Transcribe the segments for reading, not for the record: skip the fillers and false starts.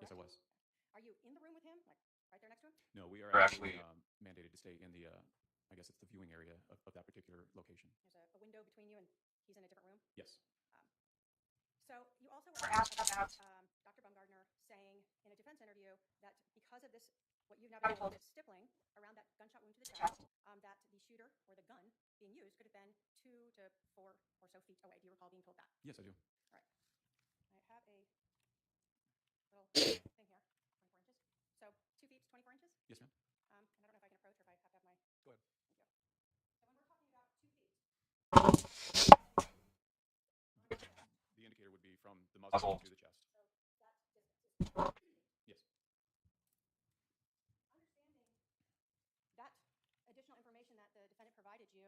Yes, I was. Are you in the room with him, like right there next to him? No, we are actually mandated to stay in the, I guess it's the viewing area of that particular location. There's a window between you and he's in a different room? Yes. So you also were asked about Dr. Baumgartner saying in a defense interview that because of this, what you've now been told is stippling around that gunshot wound to the chest, that the shooter or the gun being used could have been 2 to 4 or so feet away. Do you recall being told that? Yes, I do. All right. I have a little thing here, 24 inches. So 2 feet, 24 inches? Yes, ma'am. And I don't know if I can approach or if I have to have my... Go ahead. Thank you. So when we're talking about 2 feet... The indicator would be from the muzzle to the chest. So that distance is... Yes. Understanding that additional information that the defendant provided you,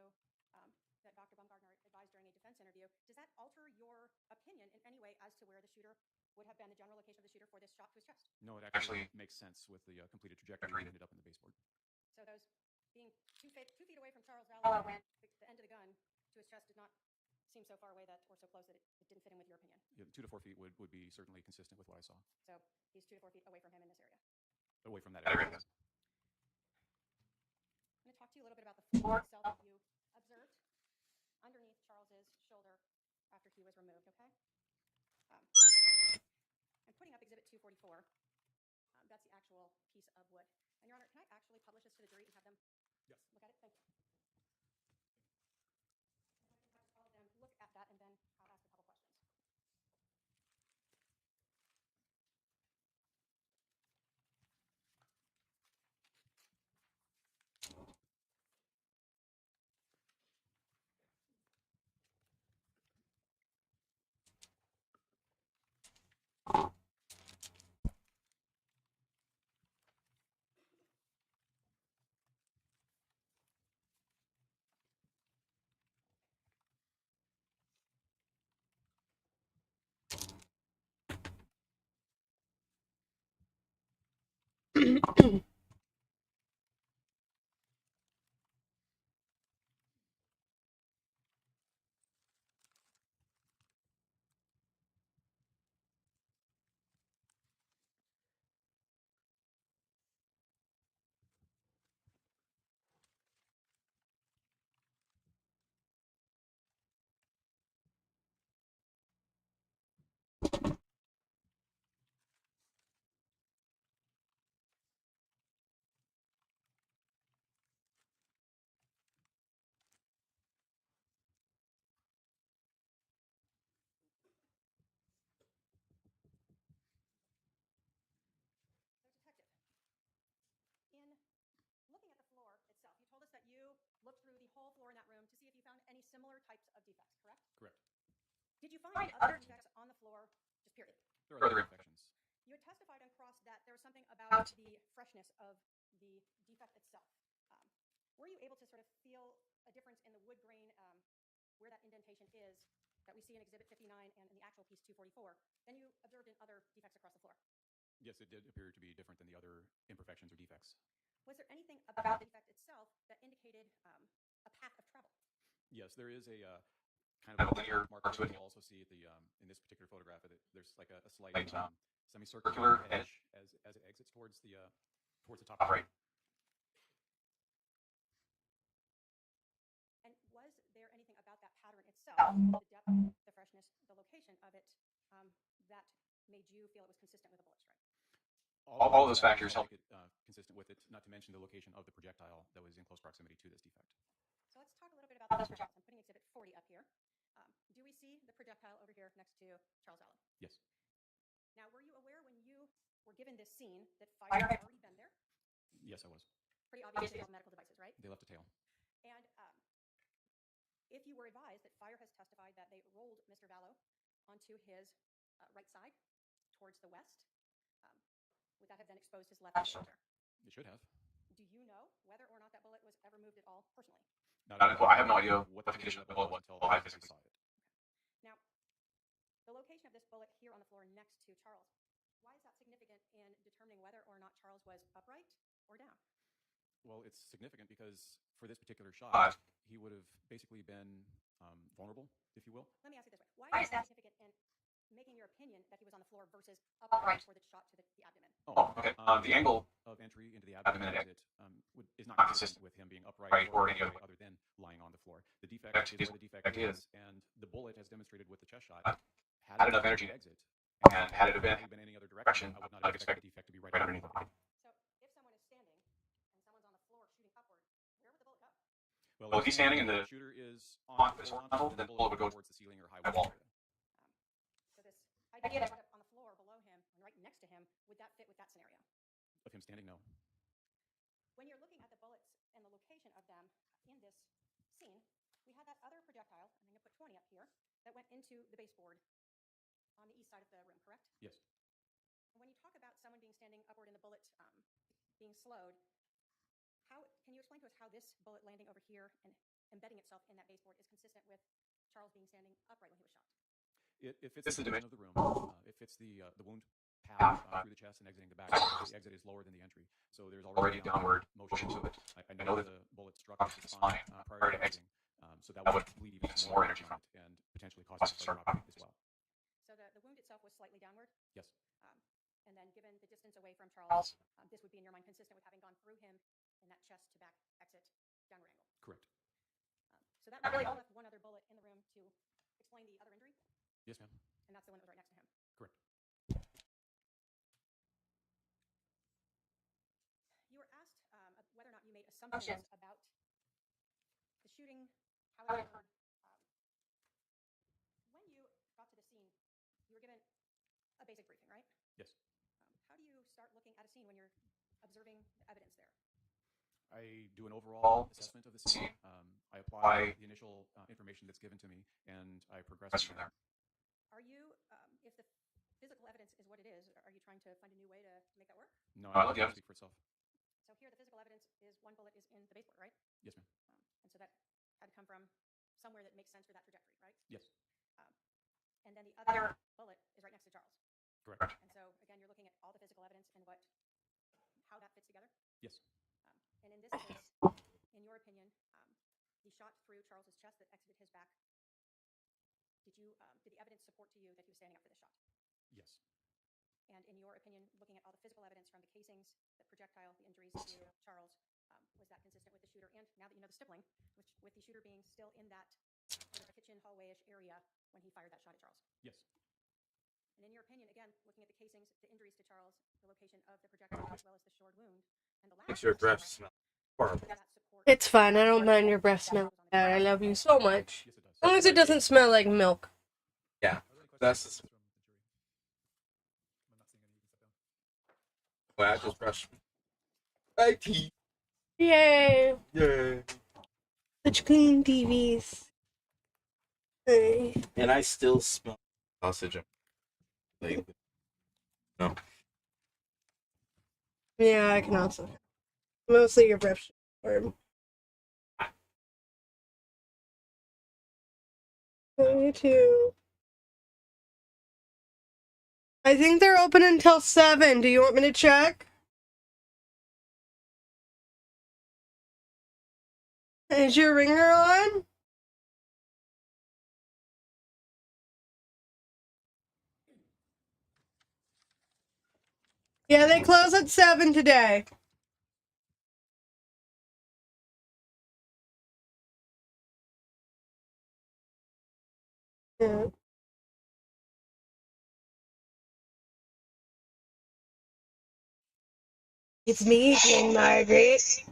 that Dr. Baumgartner advised during a defense interview, does that alter your opinion in any way as to where the shooter would have been, the general location of the shooter for this shot to his chest? No, it actually makes sense with the completed trajectory that ended up in the baseboard. So those being 2 feet away from Charles Vallow when the end of the gun to his chest did not seem so far away that, or so close that it didn't fit in with your opinion? Yeah, 2 to 4 feet would be certainly consistent with what I saw. So he's 2 to 4 feet away from him in this area? Away from that area. I'm going to talk to you a little bit about the floor itself that you observed underneath Charles's shoulder after he was removed, okay? I'm putting up Exhibit 244. That's the actual piece of wood. And, Your Honor, can I actually publish this to the jury and have them Yes. look at it? Thank you. If I can have all of them look at that, and then I'll ask a couple questions. Looking at the floor itself, you told us that you looked through the whole floor in that room to see if you found any similar types of defects, correct? Correct. Did you find other defects on the floor, just period? There are other infections. You had testified on cross that there was something about the freshness of the defect itself. Were you able to sort of feel a difference in the wood grain, where that indentation is that we see in Exhibit 59 and in the actual piece 244, than you observed in other defects across the floor? Yes, it did appear to be different than the other imperfections or defects. Was there anything about the defect itself that indicated a path of travel? Yes, there is a kind of a linear marker to it. You'll also see at the in this particular photograph that there's like a slight semicircular edge as it exits towards the top right. And was there anything about that pattern itself, the depth, the freshness, the location of it, that made you feel it was consistent with a bullet strike? All of those factors help it consistent with it, not to mention the location of the projectile that was in close proximity to this defect. So let's talk a little bit about those projectiles. I'm putting Exhibit 40 up here. Do we see the projectile over here next to Charles Allen? Yes. Now, were you aware when you were given this scene that fire had already been there? Yes, I was. Pretty obviously all medical devices, right? They left a tail. And if you were advised that fire has testified that they rolled Mr. Vallow onto his right side towards the west, would that have then exposed his left shoulder? It should have. Do you know whether or not that bullet was ever moved at all personally? Well, I have no idea what the condition of the bullet was until I physically saw it. Okay. Now, the location of this bullet here on the floor next to Charles, why is that significant in determining whether or not Charles was upright or down? Well, it's significant because for this particular shot, he would have basically been vulnerable, if you will. Let me ask it this way. Why is that significant in making your opinion that he was on the floor versus upright for the shot to the abdomen? Oh, okay. The angle of entry into the abdomen and exit is not consistent with him being upright or any other way other than lying on the floor. The defect is what the defect is, and the bullet, as demonstrated with the chest shot, had enough energy to exit. And had it been any other direction, I would not have expected the defect to be right underneath it. So if someone is standing and someone's on the floor shooting upward, where would the bullet go? Well, if he's standing and the shooter is on horizontal, then the bullet would go towards the ceiling or high wall area. So this idea that on the floor below him and right next to him, would that fit with that scenario? Of him standing, no. When you're looking at the bullets and the location of them in this scene, we had that other projectile, I'm going to put 20 up here, that went into the baseboard on the east side of the room, correct? Yes. And when you talk about someone being standing upward and the bullet being slowed, can you explain to us how this bullet landing over here and embedding itself in that baseboard is consistent with Charles being standing upright when he was shot? It fits the dimension of the room. It fits the wound path through the chest and exiting the back. The exit is lower than the entry, so there's already a downward motion to it. I know that the bullet struck the spine prior to exiting, so that would bleed even some more energy on it and potentially cause it to start dropping as well. So the wound itself was slightly downward? Yes. And then given the distance away from Charles, this would be in your mind consistent with having gone through him in that chest to back exit downward angle? Correct. So that really all left one other bullet in the room to explain the other injury? Yes, ma'am. And that's the one that was right next to him? Correct. You were asked whether or not you made assumptions about the shooting, how it occurred. When you got to the scene, you were given a basic briefing, right? Yes. How do you start looking at a scene when you're observing the evidence there? I do an overall assessment of the scene. I apply the initial information that's given to me, and I progress from there. Are you, if the physical evidence is what it is, are you trying to find a new way to make that work? No, I let the evidence speak for itself. So here the physical evidence is one bullet is in the baseboard, right? Yes, ma'am. And so that had to come from somewhere that makes sense for that trajectory, right? Yes. And then the other bullet is right next to Charles. Correct. And so again, you're looking at all the physical evidence and how that fits together? Yes. And in this case, in your opinion, the shot through Charles's chest that exited his back, did the evidence support to you that he was standing up for the shot? Yes. And in your opinion, looking at all the physical evidence from the casings, the projectile, the injuries to Charles, was that consistent with the shooter? And now that you know the stippling, with the shooter being still in that sort of kitchen hallway-ish area when he fired that shot at Charles? Yes. And in your opinion, again, looking at the casings, the injuries to Charles, the location of the projectile as well as the shored wound, and the last. Makes your breath smell horrible. It's fine. I don't mind your breath smelling bad. I love you so much. Yes, it does. As long as it doesn't smell like milk. Yeah, that's the way I just brushed my teeth. Yay! Yay! Such clean TVs. Hey. And I still smell sausage. Like, no. Yeah, I can also. Mostly your breath. Me too. I think they're open until 7. Do you want me to check? Is your ringer on? Yeah, they close at 7 today. Yeah. It's me again, Margaret.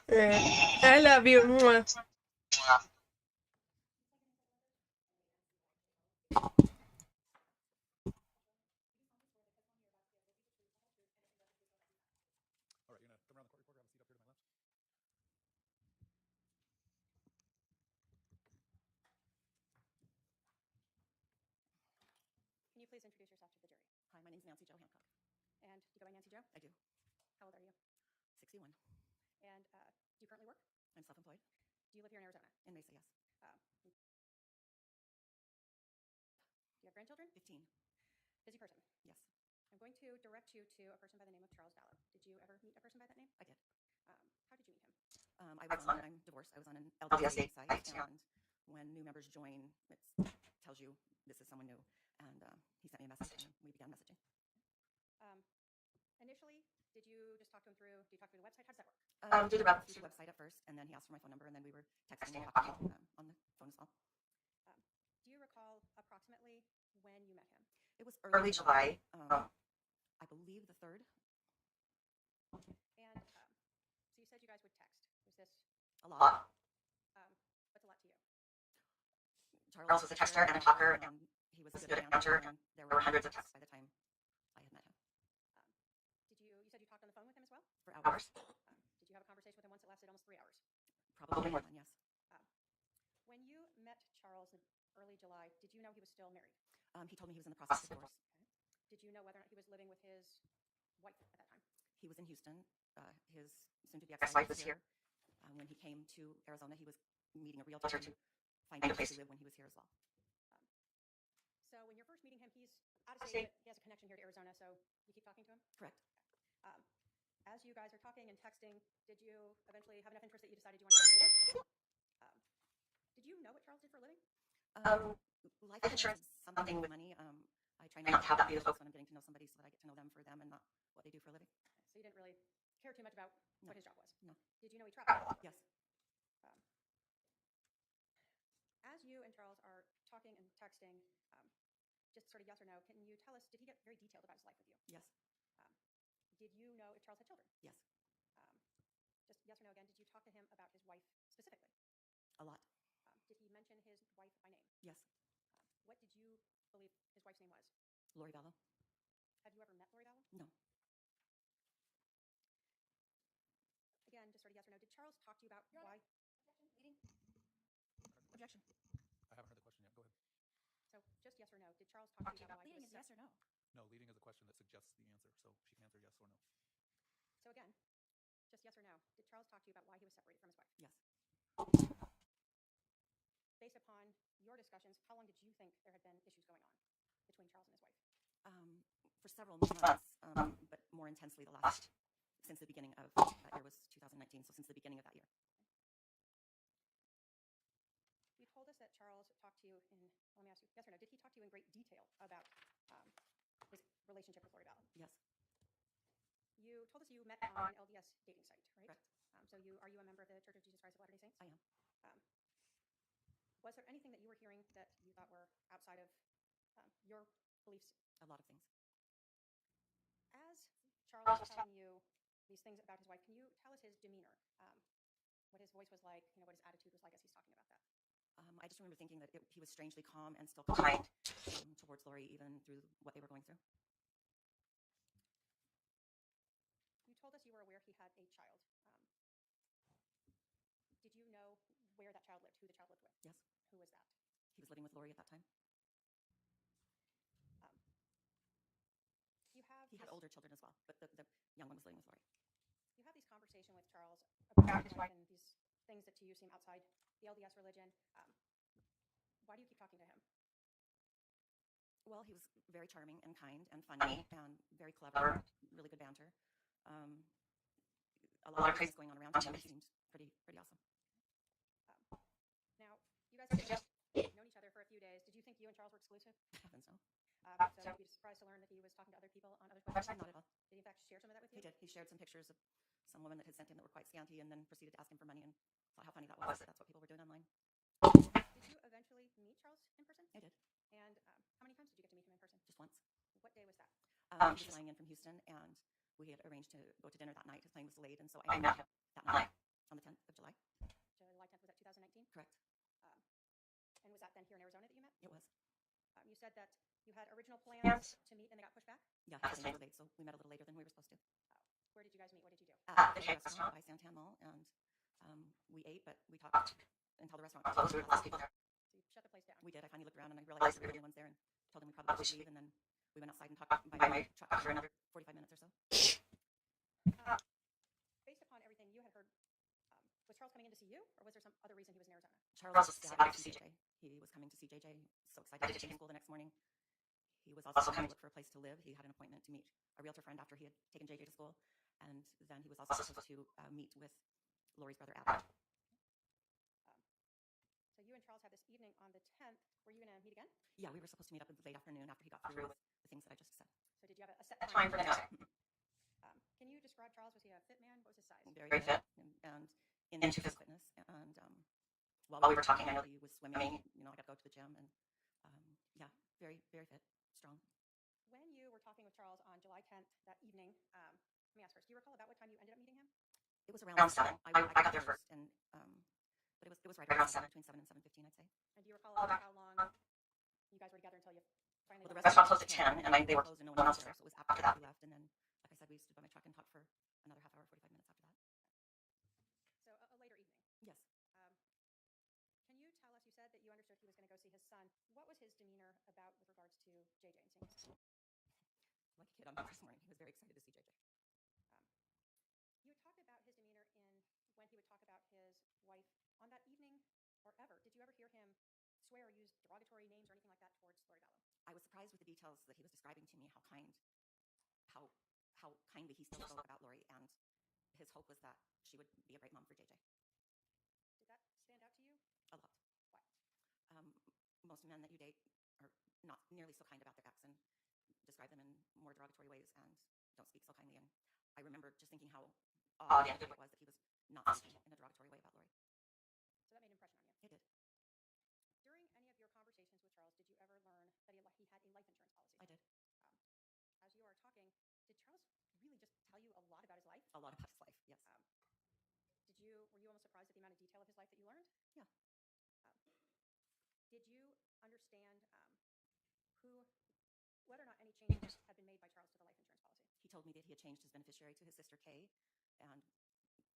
I love you. Mwah. All right, you're gonna come around the court reporter. Have a seat up here to my left. Can you please introduce yourself to the jury? Hi, my name's Nancy Jo Hancock. And do you go by Nancy Jo? I do. How old are you? 61. And do you currently work? I'm self-employed. Do you live here in Arizona? In Mesa, yes. Do you have grandchildren? 15. Busy person. Yes, I'm going to direct you to a person by the name of Charles Vallow. Did you ever meet a person by that name? I did. How did you meet him? I'm divorced. I was on an LDSA site, and when new members join, it tells you this is someone new. And he sent me a message, and we began messaging. Initially, did you just talk to him through? Do you talk through the website? How does that work? Through the website at first, and then he asked for my phone number, and then we were texting and talking on the phone as well. Do you recall approximately when you met him? It was early July, I believe the 3rd. And so you said you guys would text. Was this A lot. what's a lot to you? Charles was a texter and a talker, and he was good at banter, and there were hundreds of texts by the time I had met him. You said you talked on the phone with him as well? For hours. Did you have a conversation with him once that lasted almost 3 hours? Probably more than, yes. When you met Charles in early July, did you know he was still married? He told me he was in the process of divorce. Okay. Did you know whether or not he was living with his wife at that time? He was in Houston. His soon-to-be ex-wife was here. When he came to Arizona, he was meeting a realtor to find a place to live when he was here as well. So when you're first meeting him, he's out of state, but he has a connection here to Arizona, so you keep talking to him? Correct. As you guys are talking and texting, did you eventually have enough interest that you decided you wanted to meet him? Did you know what Charles did for a living? Life insurance is something with money. I try not to have that be the focus when I'm getting to know somebody, so that I get to know them for them and not what they do for a living. So you didn't really care too much about what his job was? No. Did you know he traveled a lot? Yes. As you and Charles are talking and texting, just sort of yes or no, can you tell us, did he get very detailed about his life with you? Yes. Did you know if Charles had children? Yes. Just yes or no again, did you talk to him about his wife specifically? A lot. Did he mention his wife by name? Yes. What did you believe his wife's name was? Lori Vallow. Have you ever met Lori Vallow? No. Again, just sort of yes or no. Did Charles talk to you about why? Objection. I haven't heard the question yet. Go ahead. So just yes or no. Did Charles talk to you about why he was Yes or no? No, leading is a question that suggests the answer, so she can answer yes or no. So again, just yes or no. Did Charles talk to you about why he was separated from his wife? Yes. Based upon your discussions, how long did you think there had been issues going on between Charles and his wife? For several months, but more intensely since the beginning of that year was 2019, so since the beginning of that year. You told us that Charles talked to you let me ask you, yes or no, did he talk to you in great detail about his relationship with Lori Vallow? Yes. You told us you met on an LDS dating site, right? Correct. So are you a member of the Church of Jesus Christ of Latter-day Saints? I am. Was there anything that you were hearing that you thought were outside of your beliefs? A lot of things. As Charles was telling you these things about his wife, can you tell us his demeanor? What his voice was like, what his attitude was like as he's talking about that? I just remember thinking that he was strangely calm and still kind towards Lori, even through what they were going through. You told us you were aware he had a child. Did you know where that child lived, who the child lived with? Yes. Who was that? He was living with Lori at that time. He had older children as well, but the young one was living with Lori. You have these conversations with Charles about his wife and these things that to you seem outside the LDS religion. Why do you keep talking to him? Well, he was very charming and kind and funny and very clever, really good banter. A lot of crazy going on around him. He seemed pretty awesome. Now, you guys have just known each other for a few days. Did you think you and Charles were exclusive? Heavens no. So you'd be surprised to learn that he was talking to other people on other websites? Not at all. Did he in fact share some of that with you? He did. He shared some pictures of some woman that had sent him that were quite scanty, and then proceeded to ask him for money, and thought how funny that was. That's what people were doing online. Did you eventually meet Charles in person? I did. And how many times did you get to meet him in person? Just once. What day was that? He was flying in from Houston, and we had arranged to go to dinner that night. His plane was delayed, and so I met him that night on the 10th of July. July 10th, was that 2019? Correct. And was that then here in Arizona that you met? It was. You said that you had original plans to meet and they got pushed back? Yeah, his plane was delayed, so we met a little later than we were supposed to. Where did you guys meet? What did you do? At the restaurant by Santan Mall, and we ate, but we talked until the restaurant closed. We were the last people there. So you shut the place down? We did. I finally looked around and I realized we were the only ones there, and told him we probably should leave, and then we went outside and talked by my truck for another 45 minutes or so. Based upon everything you had heard, was Charles coming in to see you, or was there some other reason he was in Arizona? Charles was out to CJJ. He was coming to CJJ, so excited to take school the next morning. He was also coming to look for a place to live. He had an appointment to meet a realtor friend after he had taken JJ to school, and then he was also supposed to meet with Lori's brother Adam. So you and Charles had this evening on the 10th. Were you going to meet again? Yeah, we were supposed to meet up in the late afternoon after he got through with the things that I just said. So did you have a set time for the next? Can you describe Charles? Was he a fit man? What was his size? Very fit and into physical fitness. And while we were talking, I know he was swimming. You know, I got to go to the gym, and yeah, very, very fit, strong. When you were talking with Charles on July 10th that evening, let me ask first, do you recall about what time you ended up meeting him? It was around 7. I got there first, and but it was right around 7, between 7 and 7:15, I'd say. And do you recall about how long you guys were together until you finally? Well, the restaurant closed at 10, and they were closed, and no one else was there, so it was after that we left. And then, like I said, we stood by my truck and talked for another half hour, 45 minutes after that. So a later evening. Yes. Can you tell us? You said that you understood he was going to go see his son. What was his demeanor about with regards to JJ and seeing him? Like a kid on the first morning, he was very excited to see JJ. You had talked about his demeanor when he would talk about his wife on that evening or ever. Did you ever hear him swear or use derogatory names or anything like that towards Lori Gallo? I was surprised with the details that he was describing to me, how kindly he still spoke about Lori, and his hope was that she would be a great mom for JJ. Did that stand out to you? A lot. Why? Most men that you date are not nearly so kind about their ex and describe them in more derogatory ways and don't speak so kindly. And I remember just thinking how odd and good it was that he was not speaking in a derogatory way about Lori. So that made an impression on you? It did. During any of your conversations with Charles, did you ever learn that he had a life insurance policy? I did. As you are talking, did Charles really just tell you a lot about his life? A lot about his life, yes. Were you almost surprised at the amount of detail of his life that you learned? Yeah. Did you understand whether or not any changes had been made by Charles to the life insurance policy? He told me that he had changed his beneficiary to his sister Kay, and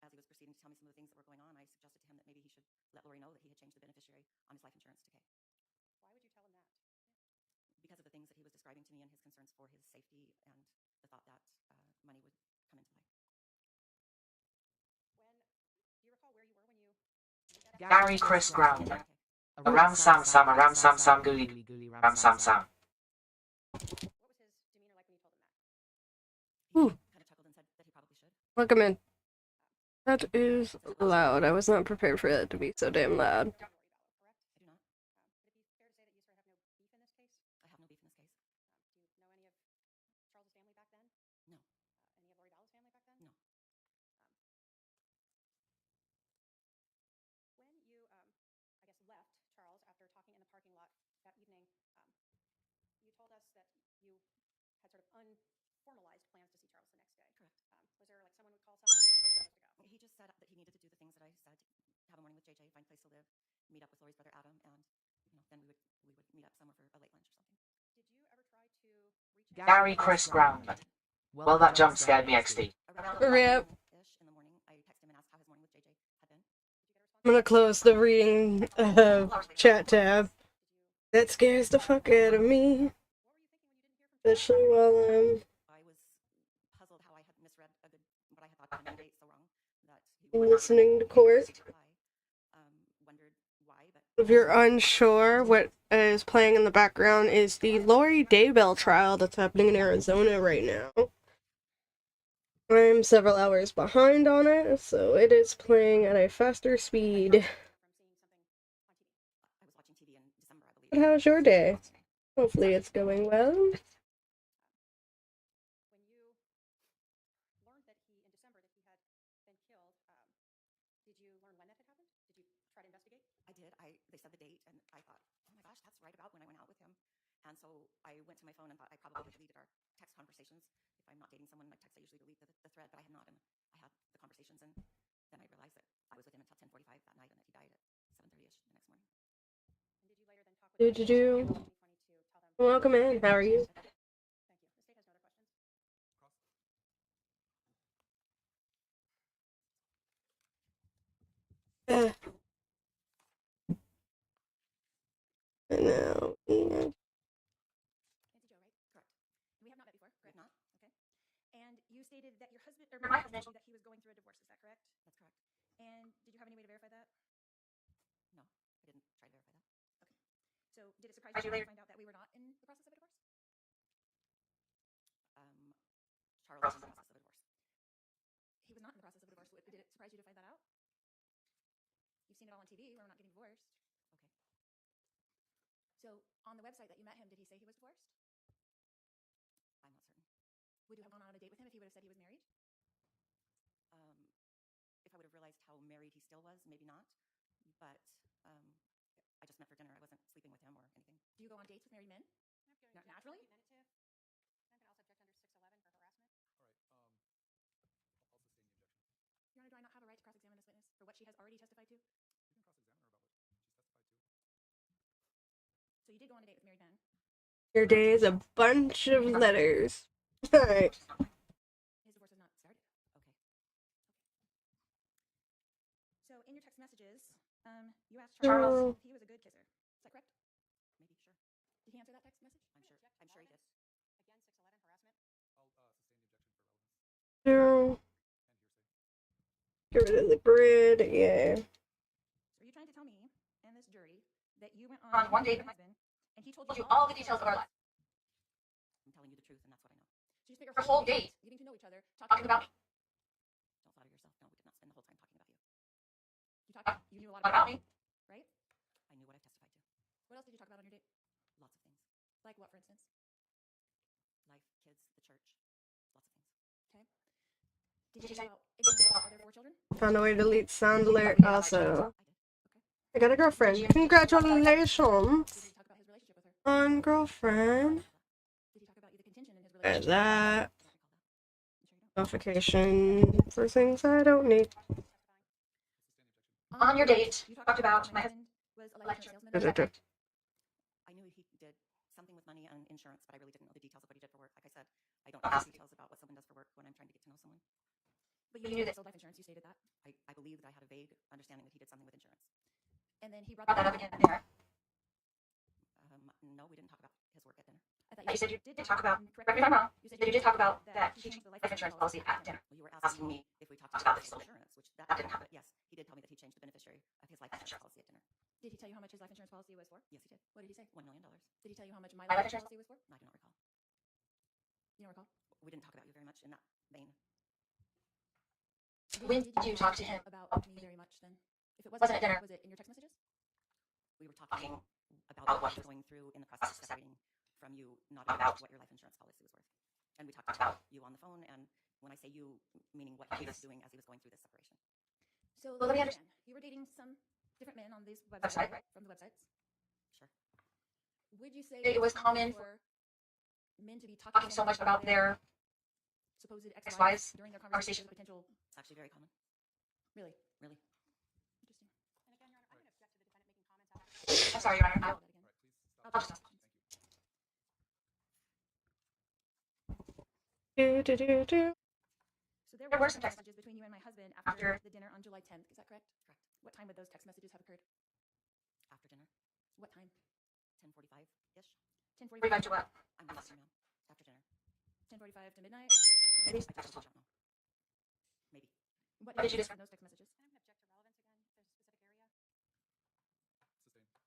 as he was proceeding to tell me some of the things that were going on, I suggested to him that maybe he should let Lori know that he had changed the beneficiary on his life insurance to Kay. Why would you tell him that? Because of the things that he was describing to me and his concerns for his safety and the thought that money would come into play. Do you recall where you were when you? Gary Chris Ground. Aram Sam Sam, Aram Sam Sam, Gooly Gooly, Ram Sam Sam. What was his demeanor like when you told him that? He Ooh. kind of chuckled and said that he probably should. Welcome in. That is loud. I was not prepared for that to be so damn loud. You don't know Lori Gallo, correct? I do not. Would it be fair to say that you sort of have no beef in this case? I have no beef in this case. Do you know any of Charles's family back then? No. Any of Lori Gallo's family back then? No. When you, I guess, left Charles after talking in the parking lot that evening, you told us that you had sort of unformalized plans to see Charles the next day. Correct. Was there like someone would call someone and you were supposed to go? He just said that he needed to do the things that I said, have a morning with JJ, find a place to live, meet up with Lori's brother Adam, and then we would meet up somewhere for a late lunch or something. Did you ever try to reach out? Gary Chris Ground. Well, that jump scared me XD. Around Rip. 11-ish in the morning, I texted him and asked how his morning with JJ had been. I'm gonna close the reading chat tab. That scares the fuck out of me. Especially while I was puzzled how I had misread what I had thought had been a date so wrong that he I'm would listening to court. wondered why, but If you're unsure, what is playing in the background is the Lori Daybell trial that's happening in Arizona right now. I'm several hours behind on it, so it is playing at a faster speed. From seeing something on TV. I was watching TV in December, I believe. But how's your day? Hopefully it's going well. When you learned that in December that he had been killed, did you learn when that had happened? Did you try to investigate? I did. They said the date, and I thought, oh my gosh, that's right about when I went out with him. And so I went to my phone and thought I probably had deleted our text conversations. If I'm not dating someone in my text, I usually delete the thread, but I had not, and I had the conversations, and then I realized that I was with him until 10:45 that night, and that he died at 7:30ish the next morning. And did you later then talk with Did them you? in 2022, tell them? Welcome in. How are you? Thank you. The state has no other questions. I know. Yeah. Nancy Joe, right? Correct. We have not met before, We have correct? not? Okay. And you stated that your husband or your wife mentioned that he was going through a divorce. Is that correct? That's correct. And did you have any way to verify that? No, I didn't try to verify that. So did it surprise you later to find out that we were not in the process of a divorce? Charles was in the process of a divorce. He was not in the process of a divorce. Did it surprise you to find that out? You've seen it all on TV. We're not getting divorced. Okay. On the website that you met him, did he say he was divorced? I'm not certain. Would you have gone on a date with him if he would have said he was married? If I would have realized how married he still was, maybe not. But I just met for dinner. I wasn't sleeping with him or anything. Do you go on dates with married men? Naturally? Your Honor, do I not have a right to cross-examine this witness for what she has already testified to? You can cross-examine her about what she's testified to. So you did go on a date with married men? Your day is a bunch of letters. Alright. His divorce was not started? Okay. So in your text messages, you asked Charles if he was a good kisser. Is that correct? Maybe, sure. Did he answer that text message? I'm sure he did. Again, 611 harassment. I'll sustain the objection for relevance Zero. and hearsay. Get rid of the grid, yeah. So are you trying to tell me and this jury that you went on one date with my husband and he told you all the details of our life? I'm telling you the truth, and that's what I know. So you spent your whole date getting to know each other, talking about me. Don't flatter yourself. No, we did not spend the whole time talking about you. You knew a lot about me, right? I knew what I testified to. What else did you talk about on your date? Lots of things. Like what, for instance? Life, kids, the church, lots of things. Okay. Did you talk about anything about other 4 children? Found a way to delete sound alert also. I got a girlfriend. Congratulations Did he talk about his relationship with her? on girlfriend. Did he talk about the contention in his And relationship? that I'm sure you don't. notification for things I don't need. On your date, you talked about my husband was a life insurance salesman. Is that correct? I knew he did something with money and insurance, but I really didn't know the details of what he did for work. Like I said, I don't ask details about what someone does for work when I'm trying to get to know someone. But you knew that he sold life insurance. You stated that. I believe that I had a vague understanding that he did something with insurance. And then he brought that up again at dinner. No, we didn't talk about his work at dinner. I thought you said you did talk about, correct me if I'm wrong, you said you did talk about that he changed the life insurance policy at dinner. Well, you were asking me if we talked about the insurance, which that didn't happen. Yes, he did tell me that he changed the beneficiary of his life insurance policy at dinner. Did he tell you how much his life insurance policy was for? Yes, he did. What did he say? $1 million. Did he tell you how much my life insurance policy was for? No, I do not recall. You don't recall? We didn't talk about you very much in that vein. When did you talk to him about me very much then? If it wasn't at dinner, was it in your text messages? We were talking about what he was going through in the process of separating from you, not about what your life insurance policy was worth. And we talked about you on the phone, and when I say you, meaning what he was doing as he was going through this separation. So let me understand. You were dating some different men on these websites, right? From the websites? Sure. Would you say it was common for men to be talking so much about their supposed ex-wives during their conversation with potential? It's actually very common. Really? Really? Interesting. And again, Your Honor, I'm going to object to the defendant making comments after. I'm sorry, Your Honor. I'll just stop. So there were some text messages between you and my husband after the dinner on July 10th. Is that correct? Correct. What time would those text messages have occurred? After dinner. What time? 10:45-ish. 10:45 to what? I'm not certain. After dinner. 10:45 to midnight? Maybe. I just don't know. Maybe. What did you discuss in those text messages? And I'm going to object to relevance again if there's a specific area. Sustained.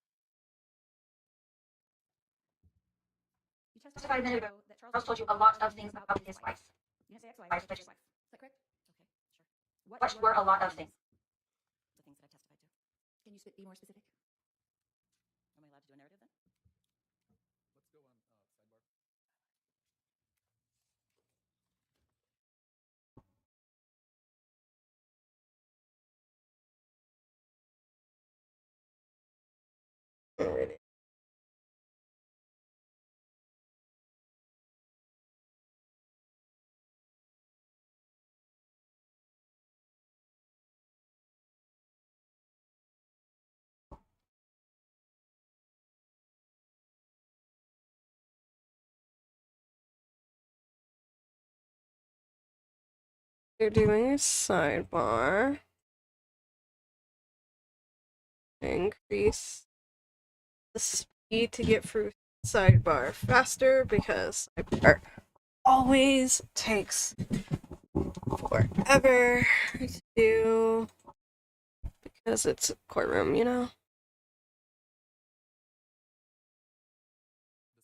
You testified a minute ago that Charles told you a lot of things about his wife. You didn't say ex-wife, but his wife. Is that correct? Okay, sure. What were a lot of things? The things that I testified to. Can you be more specific? Am I allowed to do a narrative then? Let's go on sidebar. Alrighty. They're doing a sidebar. Increase the speed to get through sidebar faster because sidebar always takes forever to do because it's a courtroom, you know?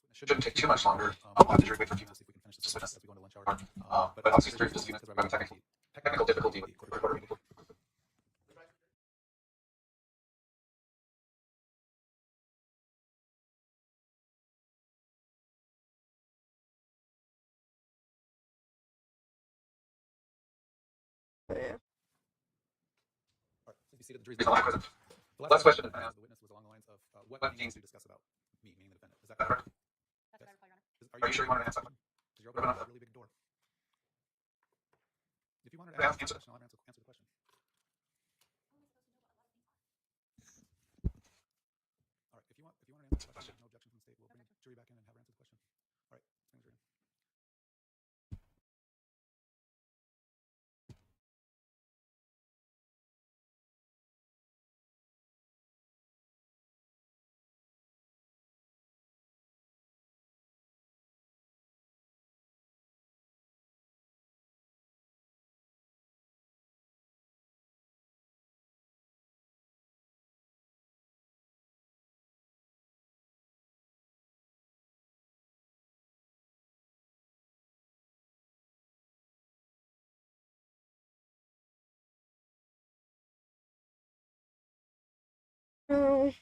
This shouldn't take too much longer. I'll have the jury wait for a few minutes if we can finish this witness as we go into lunch hour. But obviously the jury for this few minutes because we're having technical difficulty with the court meeting. Yeah. All right, since you stated the jury's alive present, the last question I asked the witness was along the lines of what things do you discuss about me, meaning the defendant. Is that correct? That's what I recall, Your Honor. Are you sure you wanted to answer that question? Because you're opening up a really big door. If you wanted to answer the question, I'll answer the question. All right, if you want to answer the question, no objection from the state, we'll bring the jury back in and have her answer the question. All right, let's bring the jury in. Oh.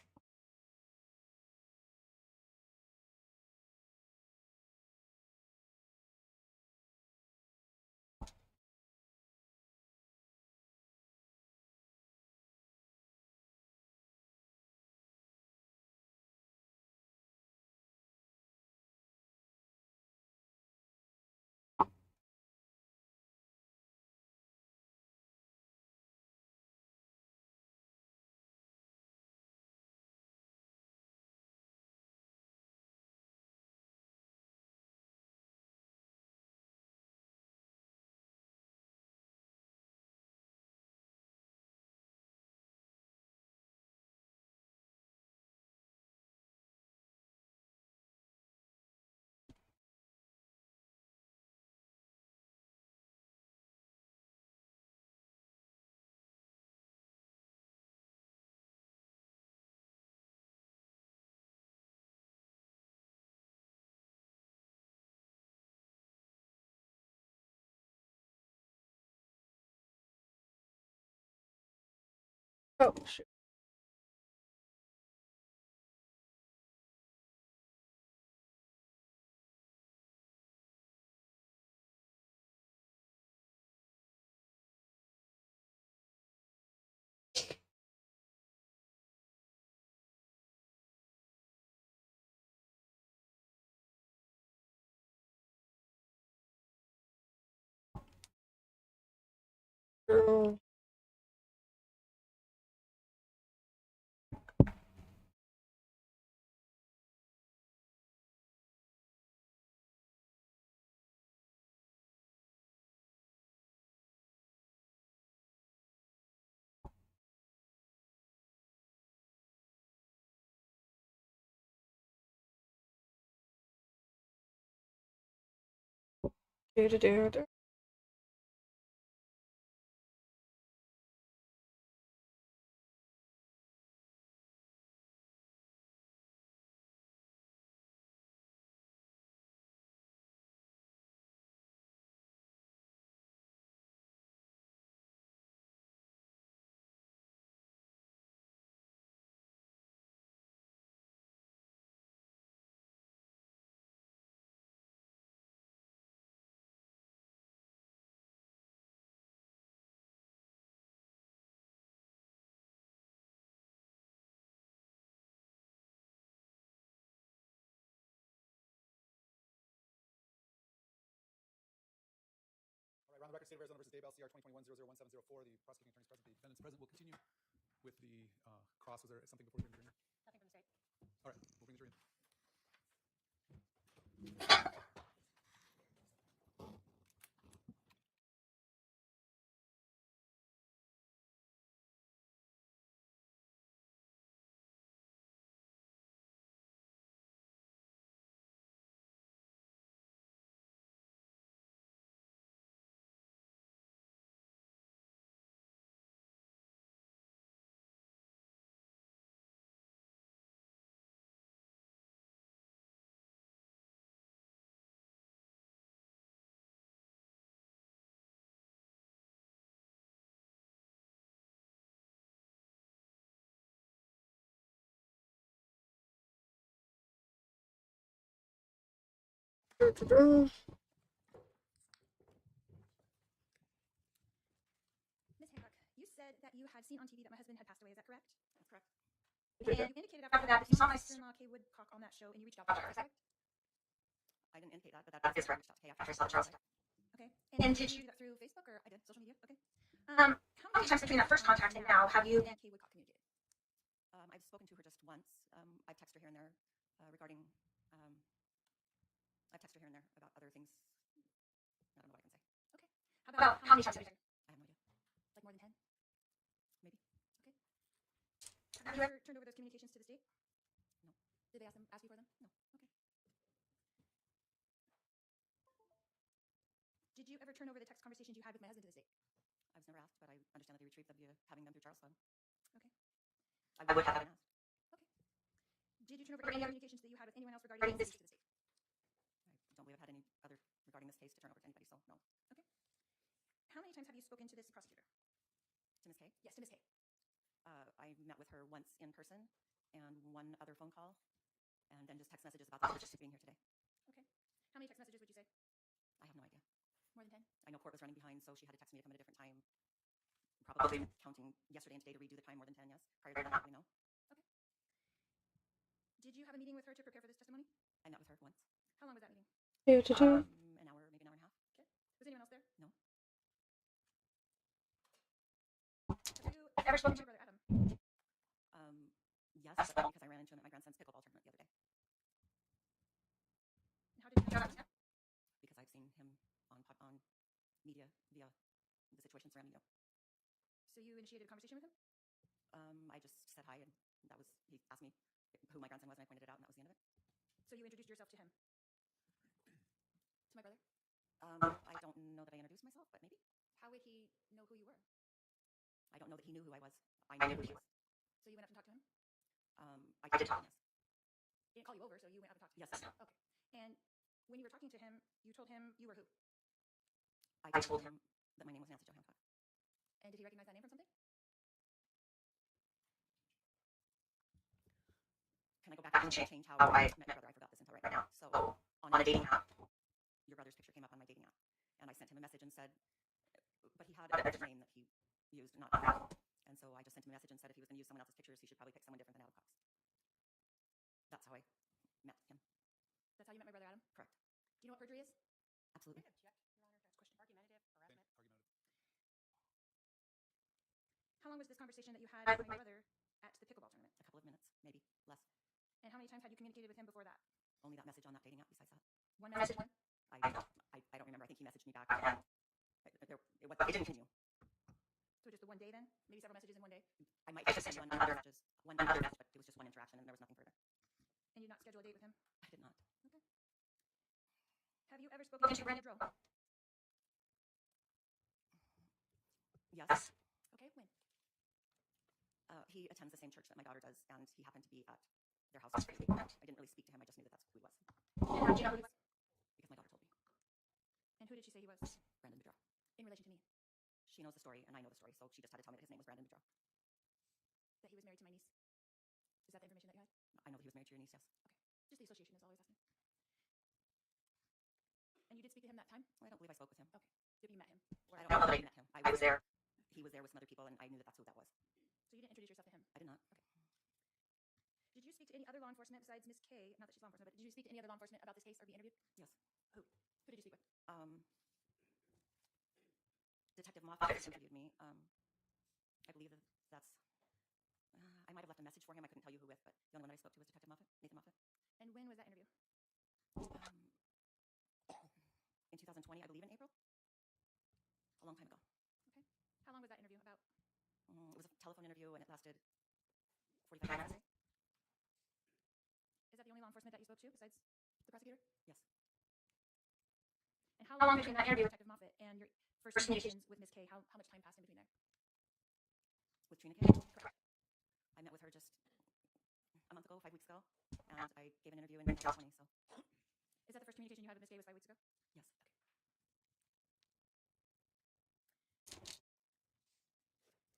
Oh shit. Oh. Do. All right, round the record, State of Arizona versus Dave LCR 2021-001704. The prosecuting attorney is present. The defendant is present. We'll continue with the cross. Was there something before we bring the jury in? Nothing from the state. All right, we'll bring the jury in. Do. seen on TV that my husband had passed away. Is that correct? That's correct. And you indicated after that you saw my sister-in-law Kay Woodcock on that show, and you reached out to her. Is that correct? I didn't indicate that, but that is correct. I reached out to Kay after I saw Charles. Okay. And did you do that through Facebook or I did. Social media. okay? How many times between that first contact and now have you and Kay Woodcock communicated? I've spoken to her just once. I've texted her here and there regarding. I've texted her here and there about other things. I don't know what I can say. Okay. How many times have you? I have no idea. Like more than 10? Maybe. Okay. Have you ever turned over those communications to the state? No. Did they ask you for them? No. Okay. Did you ever turn over the text conversations you had with my husband to the state? I was never asked, but I understand that they retrieved them via having them through Charles' phone. Okay. I would have been asked. Did you turn over any other communications that you had with anyone else regarding this case to the state? I don't believe I've had any other regarding this case to turn over to anybody, so no. How many times have you spoken to this prosecutor? To Ms. Kay, Yes, to Ms. Kay. I met with her once in person and one other phone call, and then just text messages about the logistics being here today. Okay. How many text messages would you say? I have no idea. More than 10? I know court was running behind, so she had to text me to come at a different time. Probably counting yesterday and today to redo the time more than 10, yes. Prior to that, I don't really know. Did you have a meeting with her to prepare for this testimony? I met with her once. How long was that meeting? Here to do. An hour, maybe an hour and a half. Was anyone else there? No. Have you ever spoken to your brother Adam? Yes, but because I ran into him at my grandson's pickleball tournament the other day. And how did you know that was him? Because I've seen him on media via the situation surrounding you. So you initiated a conversation with him? I just said hi, and that was, he asked me who my grandson was, and I pointed it out, and that was the end of it. So you introduced yourself to him? To my brother? I don't know that I introduced myself, but maybe. How would he know who you were? I don't know that he knew who I was. I knew who he was. So you went up and talked to him? I did talk, yes. He didn't call you over, so you went up and talked to him? Yes. Okay. And when you were talking to him, you told him you were who? I told him that my name was Nancy Jo Hancock. And did he recognize that name from something? Can I go back and change how I met my brother? I forgot this until right now. So on a dating app, your brother's picture came up on my dating app, and I sent him a message and said, but he had a different name that he used, not Adam. And so I just sent him a message and said if he was going to use someone else's pictures, he should probably pick someone different than Adam Cox. That's how I met him. That's how you met my brother Adam? Correct. Do you know what perjury is? Absolutely. I object, Your Honor. Next question. Argumentative harassment. How long was this conversation that you had with my brother at the pickleball tournament? A couple of minutes, maybe less. And how many times had you communicated with him before that? Only that message on that dating app. Besides that, One message? One? I don't remember. I think he messaged me back, and it didn't continue. So just the one day then? Maybe several messages in one day? I might have sent one other message, but it was just one interaction, and there was nothing further. And you did not schedule a date with him? I did not. Okay. Have you ever spoken to Brandon Dro? Yes. Okay, when? He attends the same church that my daughter does, and he happened to be at their house this weekend. I didn't really speak to him. I just knew that that's who he was. And how did you know who he was? Because my daughter told me. And who did she say he was? Brandon Boudreaux. In relation to me? She knows the story, and I know the story, so she just had to tell me that his name was Brandon Boudreaux. That he was married to my niece? Is that the information that you had? I know that he was married to your niece, yes. Just the association is all I was asking. And you did speak to him that time? I don't believe I spoke with him. Okay. Did you met him? Or I don't know that I met him. I was there. He was there with some other people, and I knew that that's who that was. So you didn't introduce yourself to him? I did not. Did you speak to any other law enforcement besides Ms. K? Not that she's law enforcement, but did you speak to any other law enforcement about this case or be interviewed? Yes. Who? Who did you speak with? Detective Moffat interviewed me. I believe that's. I might have left a message for him. I couldn't tell you who with, but the only one that I spoke to was Detective Moffat, Nathan Moffat. And when was that interview? In 2020, I believe in April. A long time ago. Okay. How long was that interview about? It was a telephone interview, and it lasted 45 minutes. Is that the only law enforcement that you spoke to besides the prosecutor? Yes. And how long between that interview with Detective Moffat and your first communications with Ms. K? How much time passed in between there? With Trina K? Correct. I met with her just a month ago, 5 weeks ago, and I gave an interview in 2020. So. Is that the first communication you had with Ms. K was 5 weeks ago? Yes.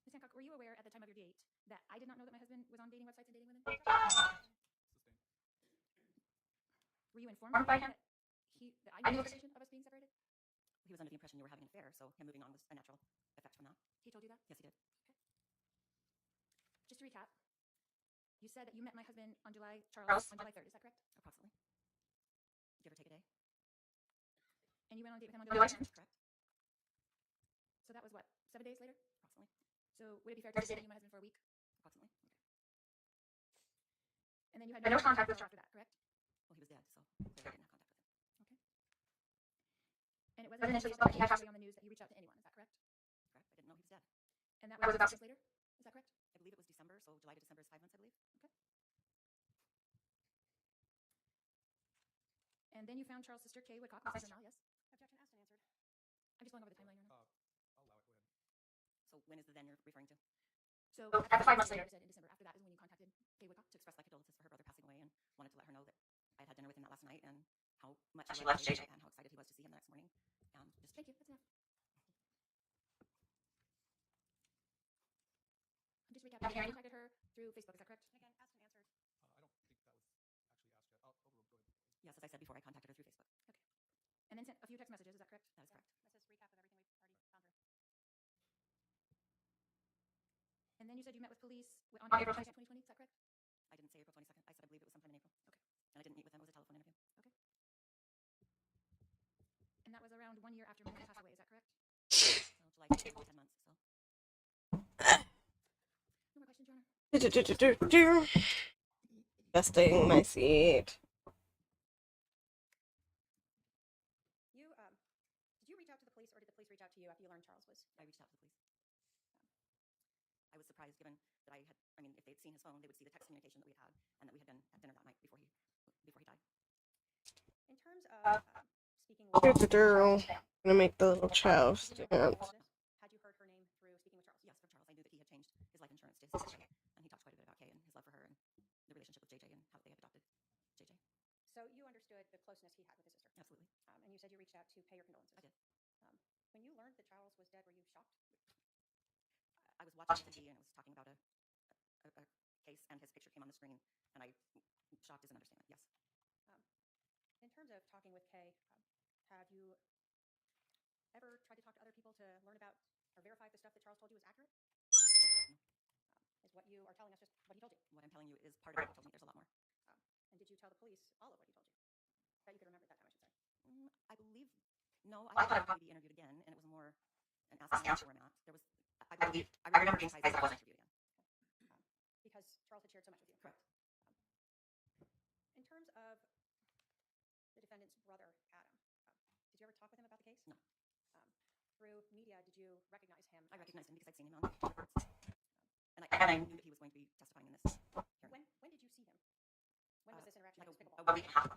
Ms. Hancock, were you aware at the time of your date that I did not know that my husband was on dating websites and dating women? Were you informed by him that I knew the situation of us being separated? He was under the impression you were having an affair, so him moving on was a natural effect from that. He told you that? Yes, he did. just to recap, you said that you met my husband on Charles, on July 3rd. Is that correct? Approximately. Give or take a day. And you went on a date with him on July 10th? Correct. So that was what, 7 days later? Approximately. So would it be fair to say that you knew my husband for a week? Approximately. And then you had no contact with Charles after that, correct? Well, he was dead, so clearly I didn't have contact with him. And it wasn't until he passed away on the news that you reached out to anyone. Is that correct? Correct. I didn't know he was dead. And that was about 6 months later? Is that correct? I believe it was December, so July to December is 5 months, I believe. And then you found Charles' sister, Kay Woodcock, Mrs. Normal, yes? Objection asked and answered. I'm just going over the timeline, Your Honor. I'll allow it. Go ahead. So when is the then you're referring to? So after 5 months later, you said in December, after that is when you contacted Kay Woodcock? To express my condolences for her brother passing away and wanted to let her know that I had dinner with him that last night and how much he loved JJ and how excited he was to see him the next morning. And just Thank you, that's enough. I'm just recapping. You contacted her through Facebook, is that correct? Again, asked and answered. I don't think that was actually asked yet. Go ahead. yes, as I said before, I contacted her through Facebook. And then sent a few text messages, is that correct? That is correct. That's just recap of everything we've already gone through. And then you said you met with police on April 22nd, 2020, is that correct? I didn't say April 22nd. I said I believe it was sometime in April. And I didn't meet with him. It was a telephone interview. And that was around 1 year after Melissa passed away, is that correct? So July to April, 10 months. So No more questions, Your Honor. Adjusting my seat. You, did you reach out to the police or did the police reach out to you after you learned Charles was? I reached out to the police. I was surprised given that I mean, if they'd seen his phone, they would see the text communication that we had and that we had been at dinner that night before he died. In terms of speaking with I'm gonna make the little child stand. had you heard her name through speaking with Charles? Yes, from Charles. I knew that he had changed his life insurance to his sister, and he talked quite a bit about Kay and his love for her and the relationship with JJ and how they had adopted JJ. So you understood the closeness he had with his sister? Absolutely. And you said you reached out to pay your condolences? I did. When you learned that Charles was dead, were you shocked? I was watching TV and it was talking about a case and his picture came on the screen and shocked is an understatement, yes. In terms of talking with Kay, have you ever tried to talk to other people to learn about or verify if the stuff that Charles told you was accurate? Is what you are telling us just what he told you? What I'm telling you is part of what he told me. There's a lot more. And did you tell the police all of what he told you? That you could remember at that time, I should say. I believe, no, I thought I would probably be interviewed again, and it was more an ask and answer format. There was, I remember being surprised that I wasn't interviewed again. Because Charles had shared so much with you. Correct. In terms of the defendant's brother, Adam, did you ever talk with him about the case? No. Through media, did you recognize him? I recognized him because I'd seen him on reports. And I knew that he was going to be testifying in this hearing. When did you see him? When was this interaction Like at this a pickleball? week and a half ago.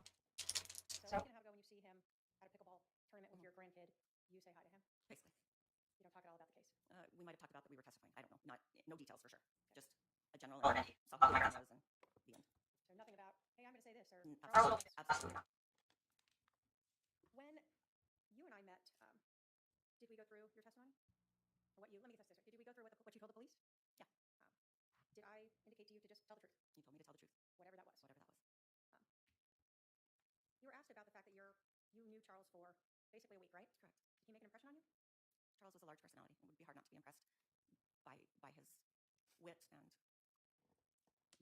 So a week and a half ago when you see him at a pickleball tournament with your grandkid, you say hi to him? Basically. You don't talk at all about the case? We might have talked about that we were testifying. I don't know. No details for sure. Just a general, saw who my friend was and the end. So nothing about, hey, I'm going to say this, or Absolutely not. When you and I met, did we go through your testimony? Or let me get this straight. Did we go through what you told the police? Yeah. Did I indicate to you to just tell the truth? You told me to tell the truth. Whatever that was. Whatever that was. You were asked about the fact that you knew Charles for basically a week, right? Correct. Did he make an impression on you? Charles was a large personality. It would be hard not to be impressed by his wit and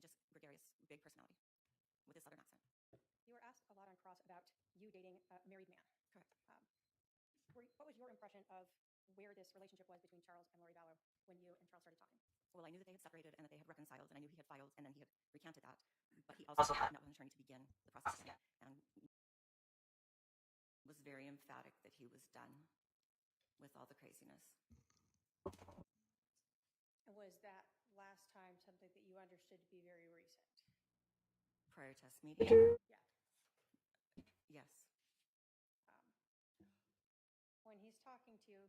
just gregarious, big personality with his southern accent. You were asked a lot on cross about you dating a married man. Correct. What was your impression of where this relationship was between Charles and Lori Vallow when you and Charles started talking? Well, I knew that they had separated and that they had reconciled, and I knew he had filed, and then he had recanted that. But he also had met with an attorney to begin the process again, and was very emphatic that he was done with all the craziness. And was that last time something that you understood to be very recent? Prior to us meeting? Yeah. Yes. When he's talking to you,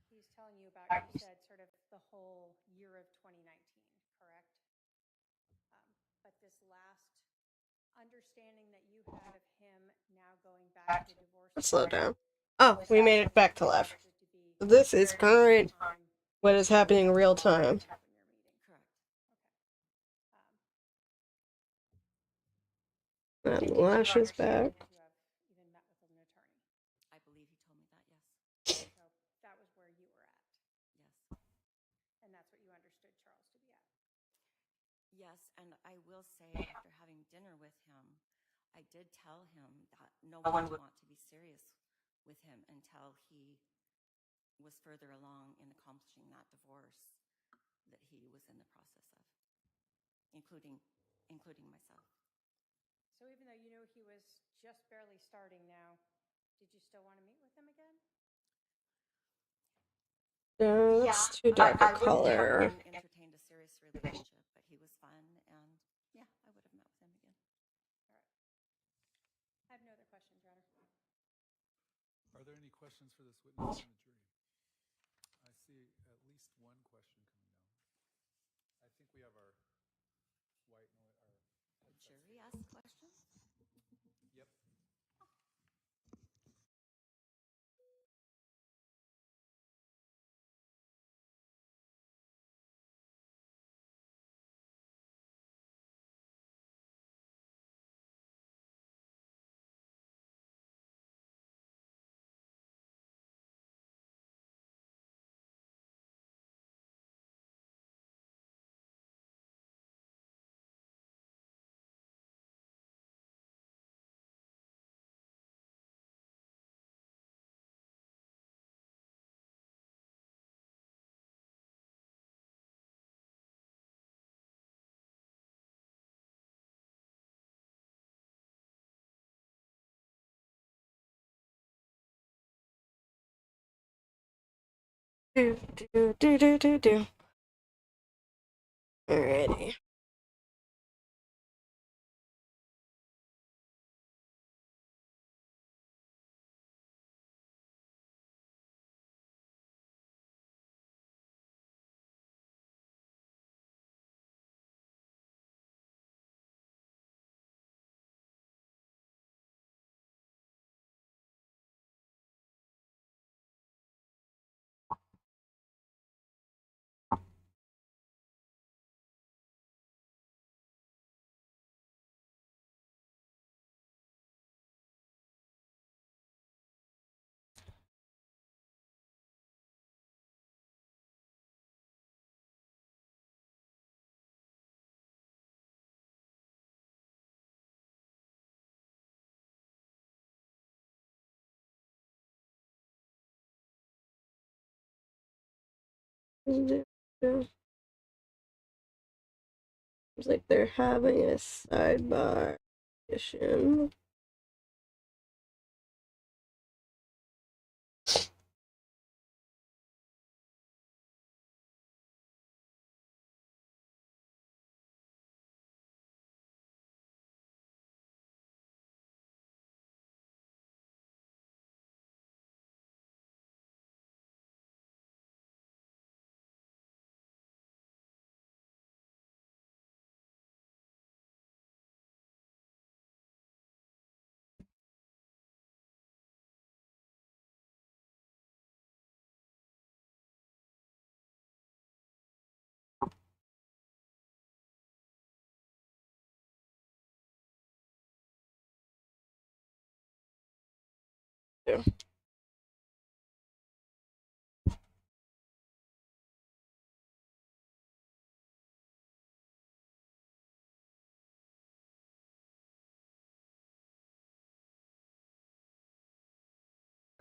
he's telling you about, you said, sort of the whole year of 2019, correct? But this last understanding that you had of him now going back to divorce. Let's slow down. Oh, we made it back to left. This is current. What is happening real time. Correct. Okay. And lashes back. You have even met with an attorney. I believe he told me that, yes. So that was where you were at. Yes. And that's what you understood Charles to be at. him. I did tell him that no one would want to be serious with him until he was further along in accomplishing that divorce that he was in the process of, including myself. So even though you knew he was just barely starting now, did you still want to meet with him again? That's too dark a color. I entertained a serious relationship, but he was fun, and yeah, I would have met with him again. All right. I have no other questions, Your Honor. Are there any questions for this witness from the jury? I see at least one question coming down. I think we have our white noise. The jury asked questions? Yep. Do. Alrighty. Seems like they're having a sidebar issue. Yeah.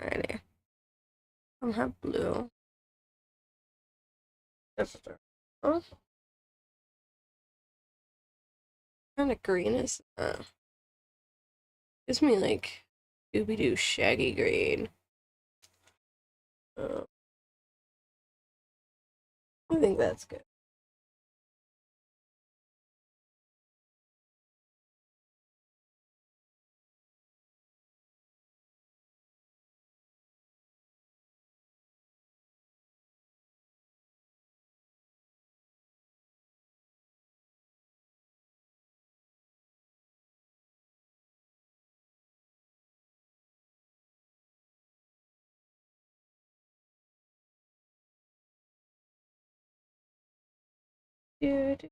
Alrighty. I have blue. Oh. What kind of green is that? Gives me like Scooby-Doo shaggy green. I think that's good. Dude.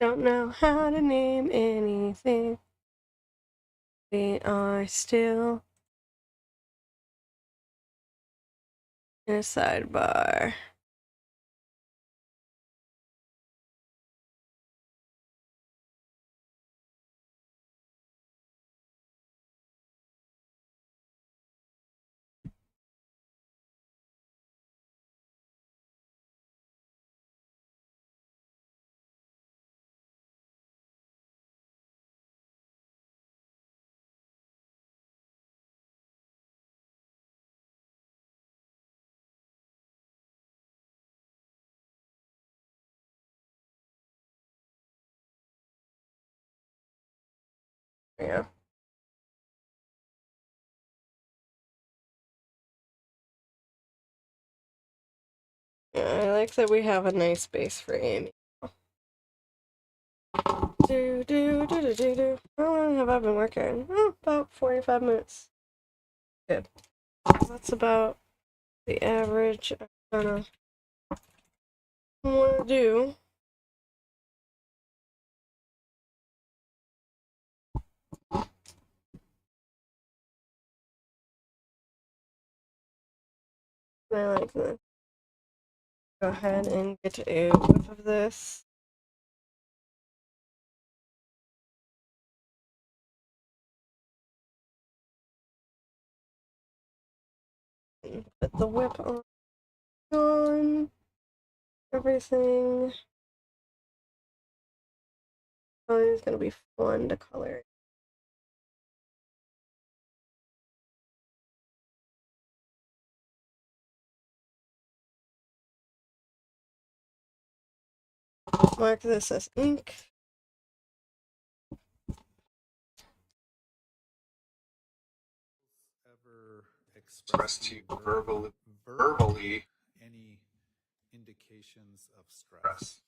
Don't know how to name anything. We are still in a sidebar. Yeah. Yeah, I like that we have a nice space for Amy. How long have I been working? Oh, about 45 minutes. Good. That's about the average I'm gonna want to do. I like this. Go ahead and get a whiff of this. Put the whip on everything. Oh, it's gonna be fun to color. Mark this as ink. Ever expressed to you verbally any indications of stress?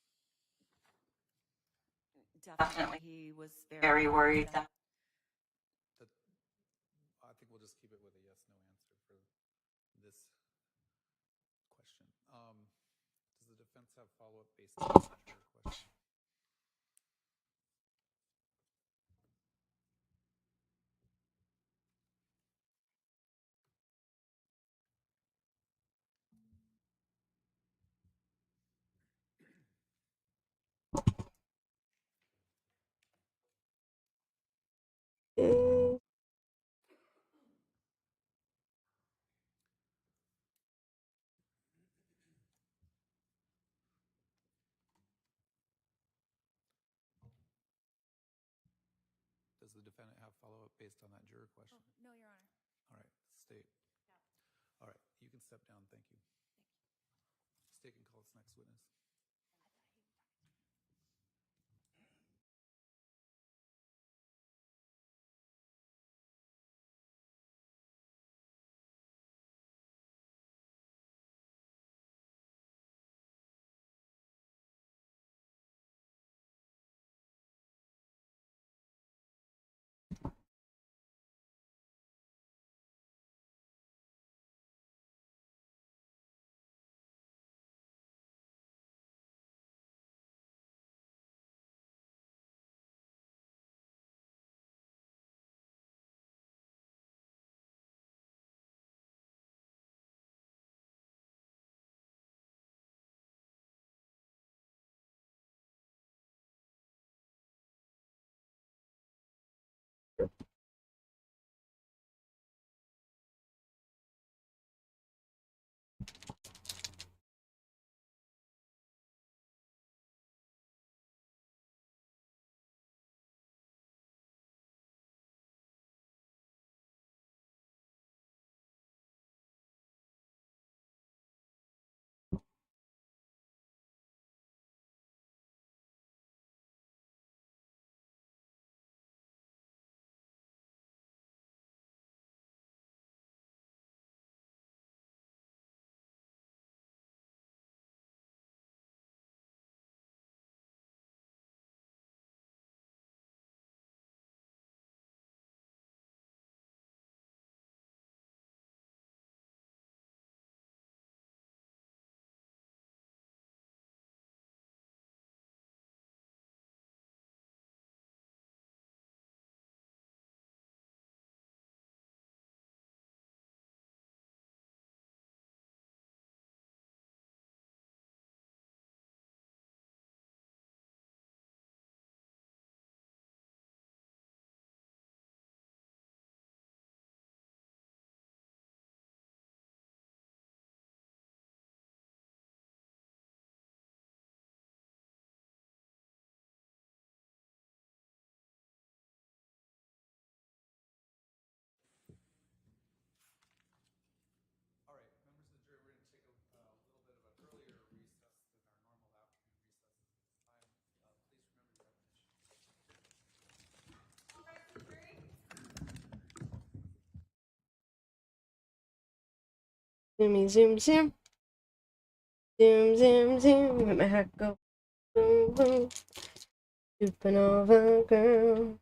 Definitely, he was very worried that That, I think we'll just keep it with a yes/no answer for this question. Does the defense have follow-up based on your question? Mm, Does the defendant have follow-up based on that juror question? no, Your Honor. All right, state. All right, you can step down. Thank you. State can call its next witness. Zoomy zoom zoom. Zoom zoom zoom. Let my hat go boom boom. Supernova girl.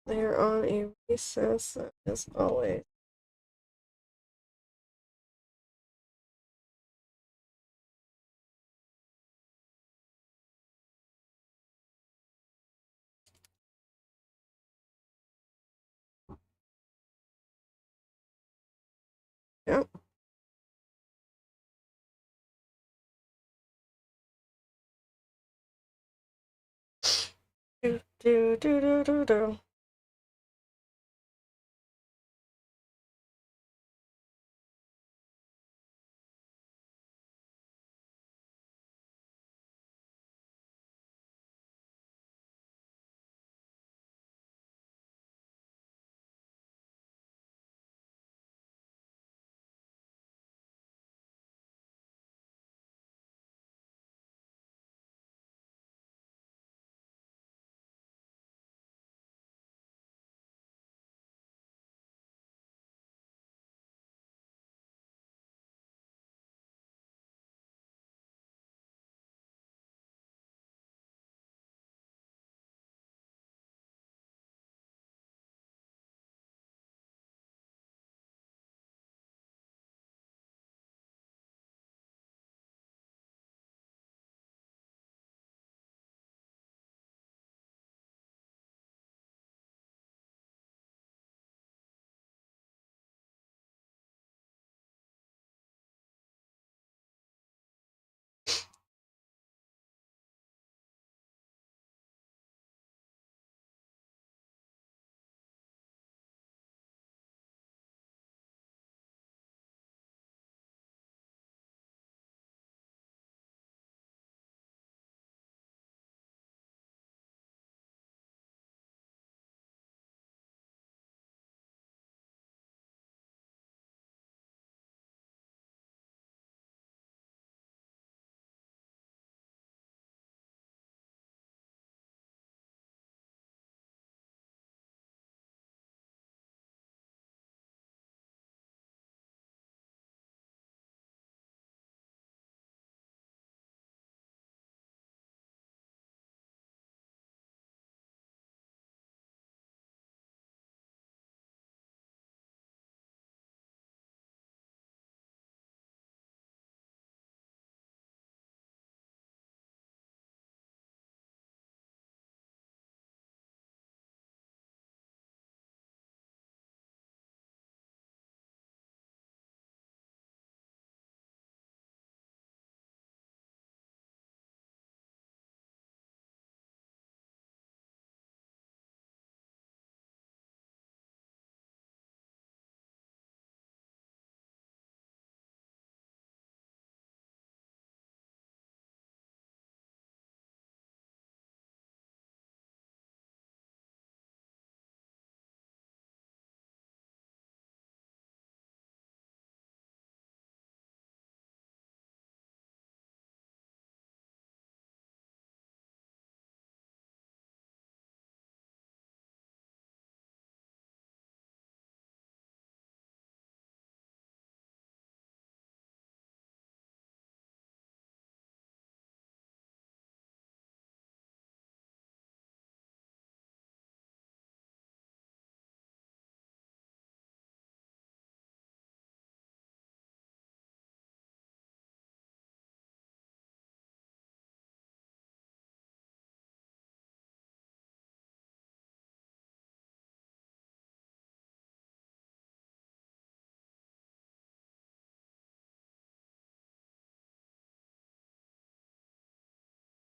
They're on a recess as always. Yep. Do do do do do do.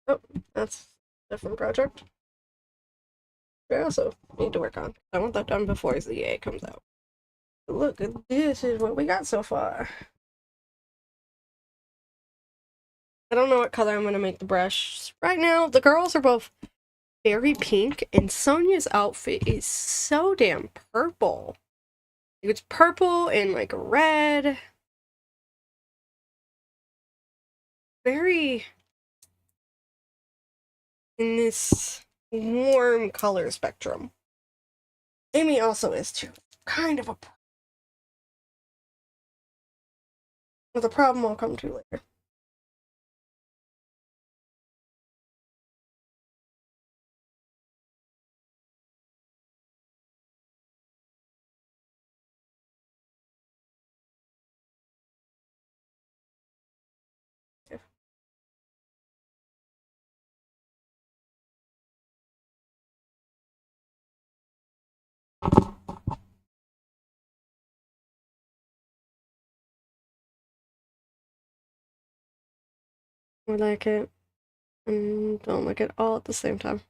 Oh, that's a different project. I also need to work on. I want that done before ZA comes out. Look, this is what we got so far. I don't know what color I'm going to make the brush. Right now, the girls are both very pink, and Sonia's outfit is so damn purple. It's purple and like red. Very in this warm color spectrum. Amy also is too. Kind of a... But the problem I'll come to later. We like it and don't like it all at the same time.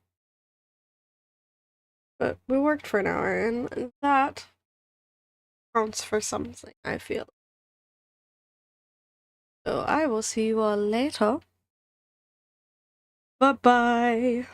But we worked for an hour, and that counts for something, I feel. So I will see you all later. Bye-bye.